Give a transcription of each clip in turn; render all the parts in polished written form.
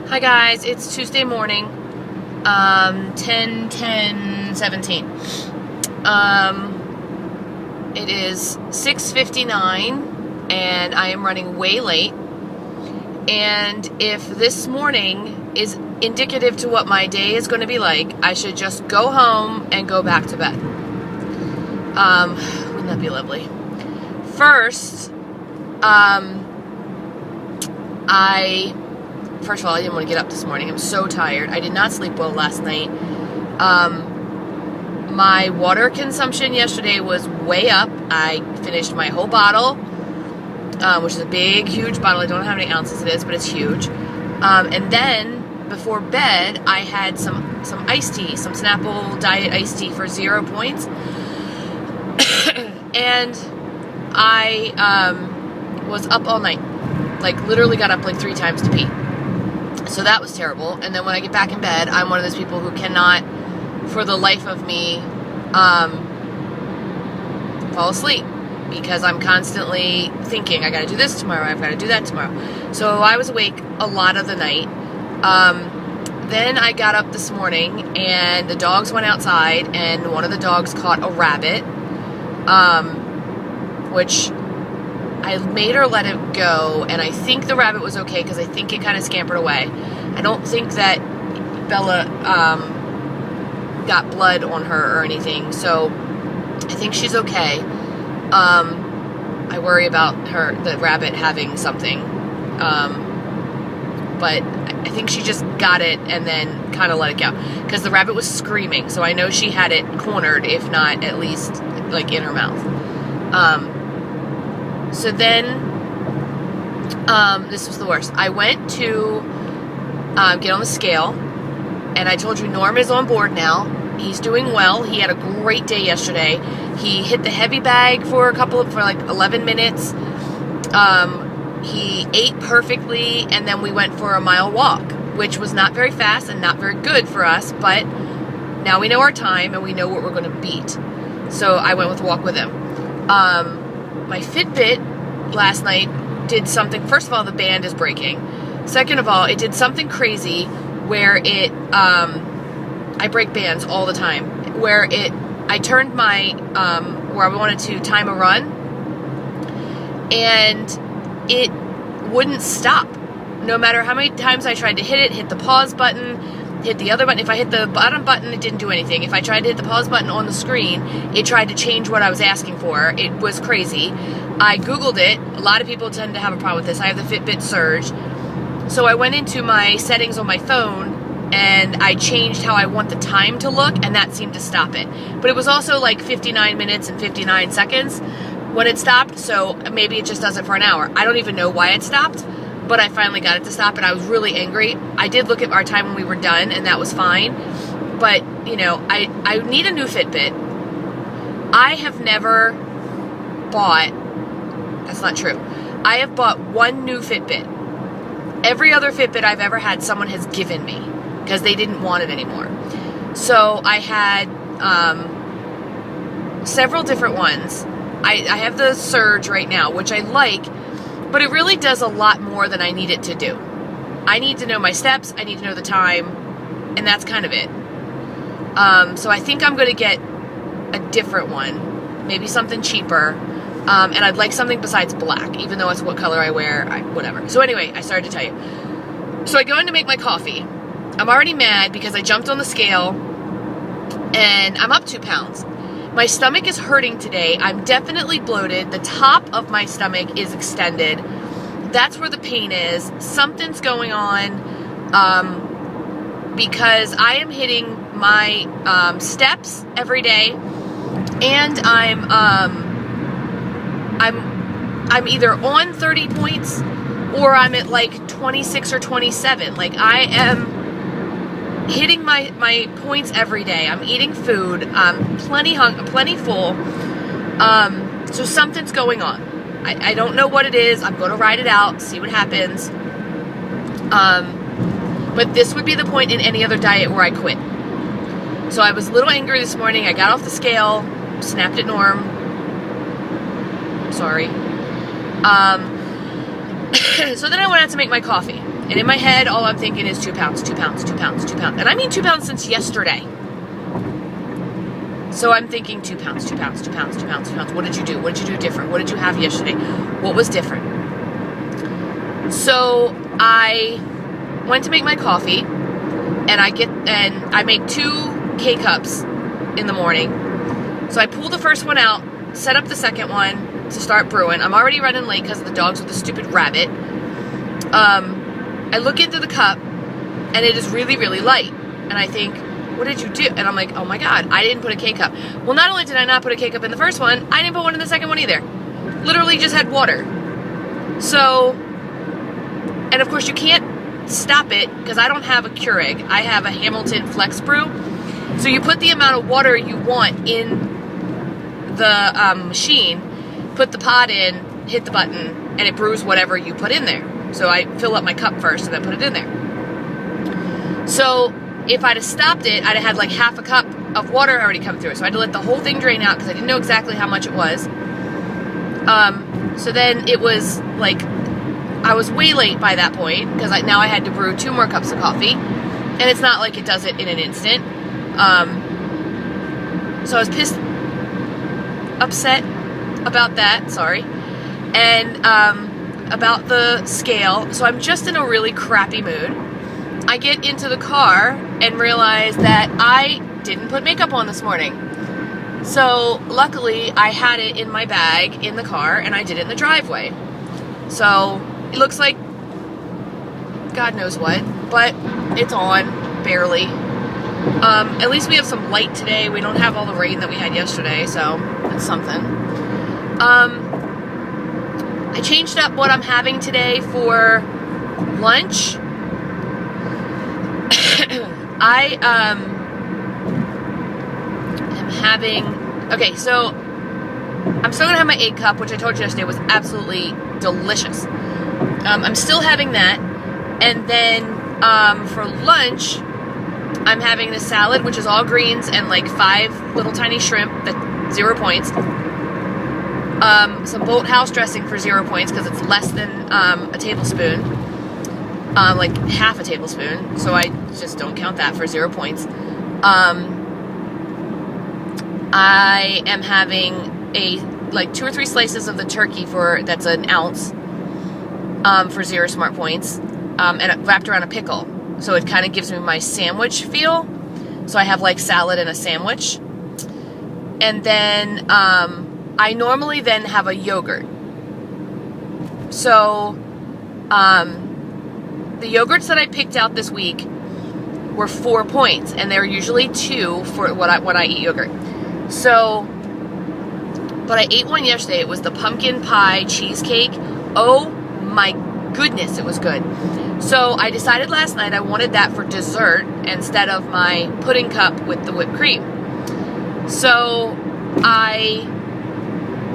Hi guys, it's Tuesday morning, 10/10/17. It is 6:59 and I am running way late. And if this morning is indicative to what my day is going to be like, I should just go home and go back to bed. Wouldn't that be lovely? First of all, I didn't want to get up this morning. I'm so tired. I did not sleep well last night. My water consumption yesterday was way up. I finished my whole bottle, which is a big, huge bottle. I don't know how many ounces it is, but it's huge. And then, before bed, I had some iced tea, some Snapple Diet iced tea for 0 points. And I was up all night. Like, literally got up like 3 times to pee. So that was terrible. And then when I get back in bed, I'm one of those people who cannot, for the life of me, fall asleep. Because I'm constantly thinking, I gotta do this tomorrow, I've gotta do that tomorrow. So I was awake a lot of the night. Then I got up this morning, and the dogs went outside, and one of the dogs caught a rabbit, which I made her let it go, and I think the rabbit was okay because I think it kind of scampered away. I don't think that Bella got blood on her or anything, so I think she's okay. I worry about the rabbit having something, but I think she just got it and then kind of let it go because the rabbit was screaming, so I know she had it cornered, if not at least like in her mouth. So then, this was the worst. I went to get on the scale, and I told you Norm is on board now. He's doing well. He had a great day yesterday. He hit the heavy bag for like 11 minutes. He ate perfectly, and then we went for a mile walk, which was not very fast and not very good for us, but now we know our time and we know what we're going to beat. So I went with a walk with him. My Fitbit last night did something. First of all, the band is breaking. Second of all, it did something crazy where it, I break bands all the time, where I turned my, where I wanted to time a run, and it wouldn't stop. No matter how many times I tried to hit the pause button, hit the other button. If I hit the bottom button, it didn't do anything. If I tried to hit the pause button on the screen, it tried to change what I was asking for. It was crazy. I Googled it. A lot of people tend to have a problem with this. I have the Fitbit Surge. So I went into my settings on my phone, and I changed how I want the time to look, and that seemed to stop it. But it was also like 59 minutes and 59 seconds when it stopped, so maybe it just does it for an hour. I don't even know why it stopped, but I finally got it to stop, and I was really angry. I did look at our time when we were done, and that was fine. But, you know, I need a new Fitbit. I have never bought, that's not true. I have bought one new Fitbit. Every other Fitbit I've ever had, someone has given me because they didn't want it anymore. So I had several different ones. I have the Surge right now, which I like, but it really does a lot more than I need it to do. I need to know my steps, I need to know the time, and that's kind of it. So I think I'm going to get a different one, maybe something cheaper, and I'd like something besides black, even though it's what color I wear, whatever. So anyway, I started to tell you. So I go in to make my coffee. I'm already mad because I jumped on the scale, and I'm up 2 pounds. My stomach is hurting today. I'm definitely bloated. The top of my stomach is extended. That's where the pain is. Something's going on, because I am hitting my steps every day, and I'm either on 30 points or I'm at like 26 or 27. Like, I am hitting my points every day. I'm eating food. I'm plenty full. So something's going on. I don't know what it is. I'm going to ride it out, see what happens. But this would be the point in any other diet where I quit. So I was a little angry this morning. I got off the scale, snapped at Norm. Sorry. So then I went out to make my coffee. And in my head, all I'm thinking is 2 pounds, 2 pounds, 2 pounds, 2 pounds. And I mean 2 pounds since yesterday. So I'm thinking 2 pounds, 2 pounds, 2 pounds, 2 pounds, 2 pounds. What did you do? What did you do different? What did you have yesterday? What was different? So I went to make my coffee, and I make 2 K-cups in the morning. So I pull the first one out, set up the second one to start brewing. I'm already running late because of the dogs with the stupid rabbit. I look into the cup, and it is really, really light. And I think, what did you do? And I'm like, oh my God, I didn't put a K-cup. Well, not only did I not put a K-cup in the first one, I didn't put one in the second one either. Literally just had water. So, and of course you can't stop it because I don't have a Keurig. I have a Hamilton Flex Brew. So you put the amount of water you want in the machine, put the pod in, hit the button, and it brews whatever you put in there. So I fill up my cup first and then put it in there. So if I'd have stopped it, I'd have had like half a cup of water already come through. So I had to let the whole thing drain out because I didn't know exactly how much it was. So then it was like, I was way late by that point because now I had to brew 2 more cups of coffee. And it's not like it does it in an instant. So I was upset about that, sorry. And about the scale. So I'm just in a really crappy mood. I get into the car and realize that I didn't put makeup on this morning. So luckily I had it in my bag in the car and I did it in the driveway. So it looks like God knows what, but it's on, barely. At least we have some light today. We don't have all the rain that we had yesterday, so it's something. I changed up what I'm having today for lunch. I am having, okay, so I'm still gonna have my egg cup, which I told you yesterday was absolutely delicious. I'm still having that, and then for lunch, I'm having the salad, which is all greens and like 5 little tiny shrimp, that 0 points. Some Bolthouse dressing for 0 points because it's less than a tablespoon, like half a tablespoon. So I just don't count that for 0 points. I am having like 2 or 3 slices of the turkey that's an ounce, for 0 smart points, and wrapped around a pickle. So it kind of gives me my sandwich feel. So I have like salad and a sandwich. And then I normally then have a yogurt. So the yogurts that I picked out this week were 4 points, and they're usually 2 for when I eat yogurt. So, but I ate one yesterday. It was the pumpkin pie cheesecake. Oh my goodness, it was good. So I decided last night I wanted that for dessert instead of my pudding cup with the whipped cream. So I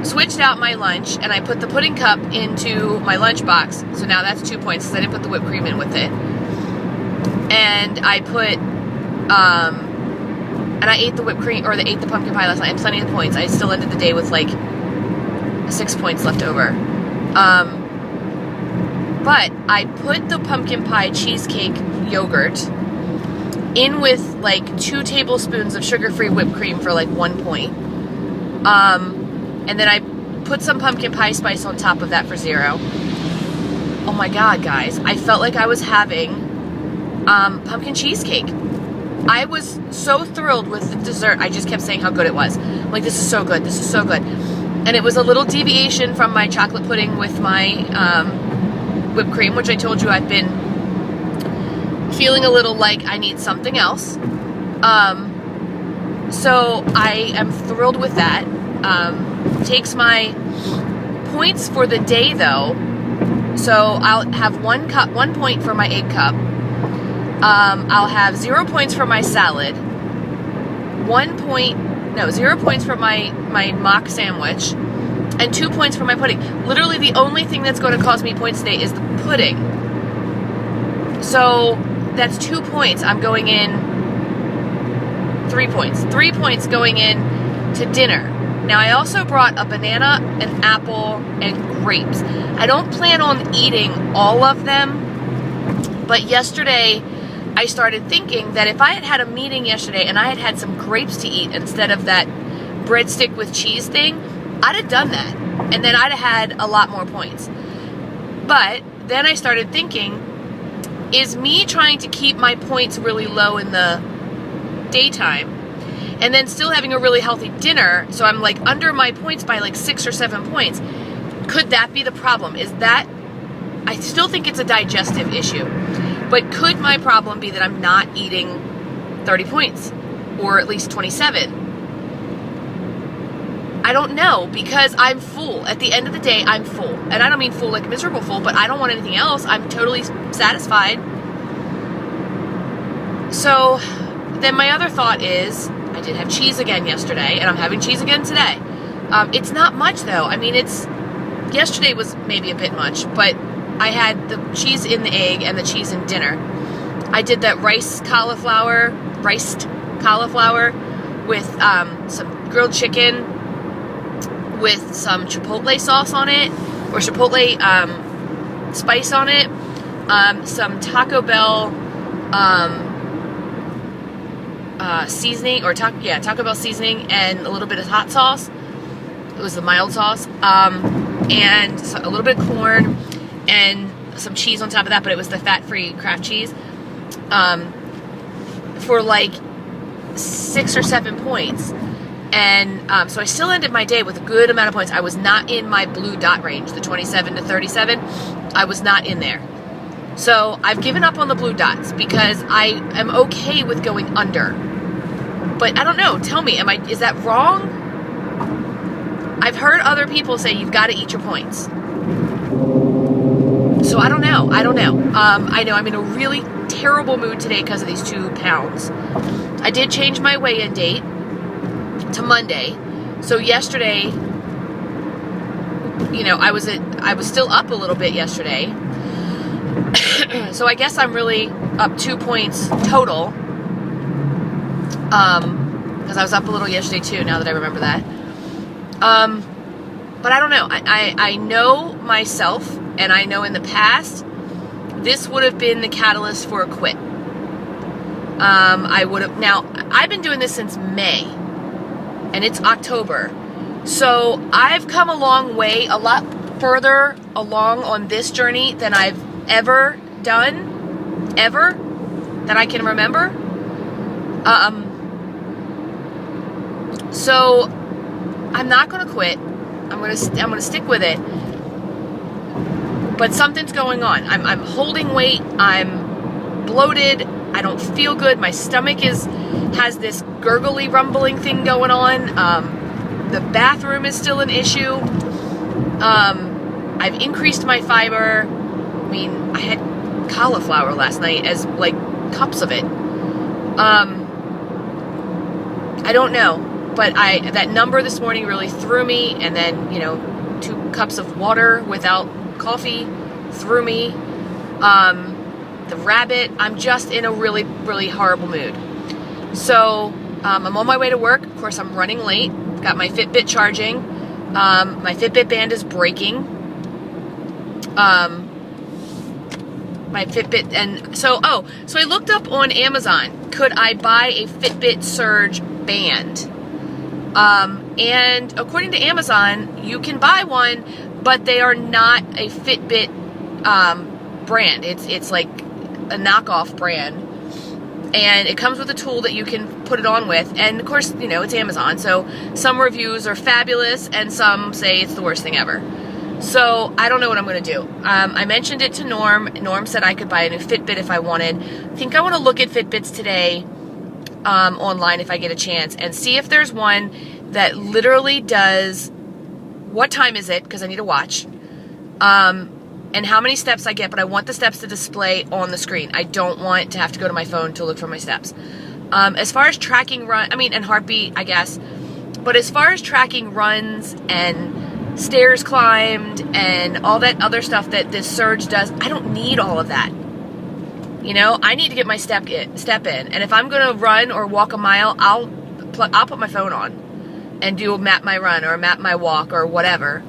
switched out my lunch and I put the pudding cup into my lunch box. So now that's 2 points because I didn't put the whipped cream in with it. And I put, and I ate the whipped cream, or ate the pumpkin pie last night, and plenty of points. I still ended the day with like 6 points left over. But I put the pumpkin pie cheesecake yogurt in with like 2 tablespoons of sugar-free whipped cream for like 1 point. And then I put some pumpkin pie spice on top of that for 0. Oh my God, guys. I felt like I was having pumpkin cheesecake. I was so thrilled with the dessert. I just kept saying how good it was. I'm like, this is so good. This is so good. And it was a little deviation from my chocolate pudding with my whipped cream, which I told you I've been feeling a little like I need something else. So I am thrilled with that. Takes my points for the day though. So I'll have 1 point for my egg cup. I'll have 0 points for my salad. 0 points for my mock sandwich. And 2 points for my pudding. Literally the only thing that's going to cause me points today is the pudding. So that's 2 points. I'm going in 3 points. 3 points going in to dinner. Now I also brought a banana, an apple, and grapes. I don't plan on eating all of them. But yesterday, I started thinking that if I had had a meeting yesterday and I had had some grapes to eat instead of that breadstick with cheese thing, I'd have done that. And then I'd have had a lot more points. But then I started thinking, is me trying to keep my points really low in the daytime and then still having a really healthy dinner, so I'm like under my points by like 6 or 7 points, could that be the problem? Is that, I still think it's a digestive issue, but could my problem be that I'm not eating 30 points or at least 27? I don't know, because I'm full. At the end of the day, I'm full. And I don't mean full like miserable full, but I don't want anything else. I'm totally satisfied. So then my other thought is, I did have cheese again yesterday, and I'm having cheese again today. It's not much though. I mean, yesterday was maybe a bit much, but I had the cheese in the egg and the cheese in dinner. I did that riced cauliflower with some grilled chicken with some chipotle sauce on it, or chipotle spice on it, some Taco Bell seasoning, or Taco Bell seasoning, and a little bit of hot sauce. It was the mild sauce, and a little bit of corn, and some cheese on top of that, but it was the fat-free Kraft cheese, for like 6 or 7 points. And so I still ended my day with a good amount of points. I was not in my blue dot range, the 27 to 37. I was not in there. So I've given up on the blue dots because I am okay with going under. But I don't know. Tell me, is that wrong? I've heard other people say you've got to eat your points. So I don't know. I know I'm in a really terrible mood today because of these 2 pounds. I did change my weigh-in date to Monday. So yesterday, I was still up a little bit yesterday. So I guess I'm really up 2 points total. Because I was up a little yesterday too, now that I remember that. But I don't know. I know myself, and I know in the past, this would have been the catalyst for a quit. Now, I've been doing this since May. And it's October. So I've come a long way, a lot further along on this journey than I've ever done, that I can remember. So I'm not going to quit. I'm going to stick with it. But something's going on. I'm holding weight. I'm bloated. I don't feel good. My stomach has this gurgly, rumbling thing going on. The bathroom is still an issue. I've increased my fiber. I mean, I had cauliflower last night as like cups of it. I don't know, but that number this morning really threw me, and then 2 cups of water without coffee threw me. The rabbit, I'm just in a really, really horrible mood. So I'm on my way to work. Of course, I'm running late. Got my Fitbit charging. My Fitbit band is breaking. My Fitbit, and so I looked up on Amazon, could I buy a Fitbit Surge band? And according to Amazon, you can buy one, but they are not a Fitbit brand. It's like a knockoff brand, and it comes with a tool that you can put it on with, and of course, it's Amazon, so some reviews are fabulous, and some say it's the worst thing ever. So I don't know what I'm going to do. I mentioned it to Norm. Norm said I could buy a new Fitbit if I wanted. I think I want to look at Fitbits today online if I get a chance, and see if there's one that literally does, what time is it, because I need a watch, and how many steps I get, but I want the steps to display on the screen. I don't want to have to go to my phone to look for my steps. As far as tracking and heartbeat, I guess, but as far as tracking runs and stairs climbed and all that other stuff that this Surge does, I don't need all of that. I need to get my step in, and if I'm going to run or walk a mile, I'll put my phone on and do a map my run or map my walk or whatever.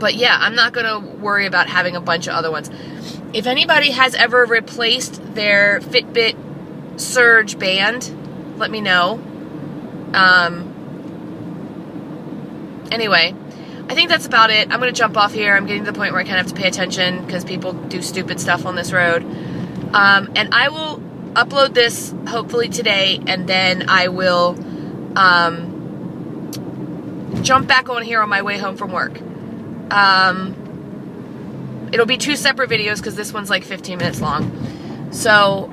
But yeah, I'm not going to worry about having a bunch of other ones. If anybody has ever replaced their Fitbit Surge band, let me know. Anyway, I think that's about it. I'm going to jump off here. I'm getting to the point where I kind of have to pay attention because people do stupid stuff on this road. And I will upload this hopefully today, and then I will jump back on here on my way home from work. It'll be 2 separate videos because this one's like 15 minutes long. So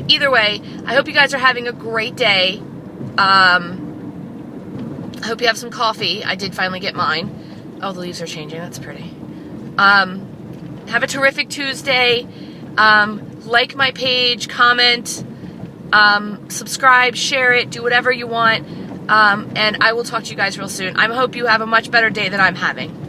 either way, I hope you guys are having a great day. I hope you have some coffee. I did finally get mine. Oh, the leaves are changing. That's pretty. Have a terrific Tuesday. Like my page, comment, subscribe, share it, do whatever you want. And I will talk to you guys real soon. I hope you have a much better day than I'm having.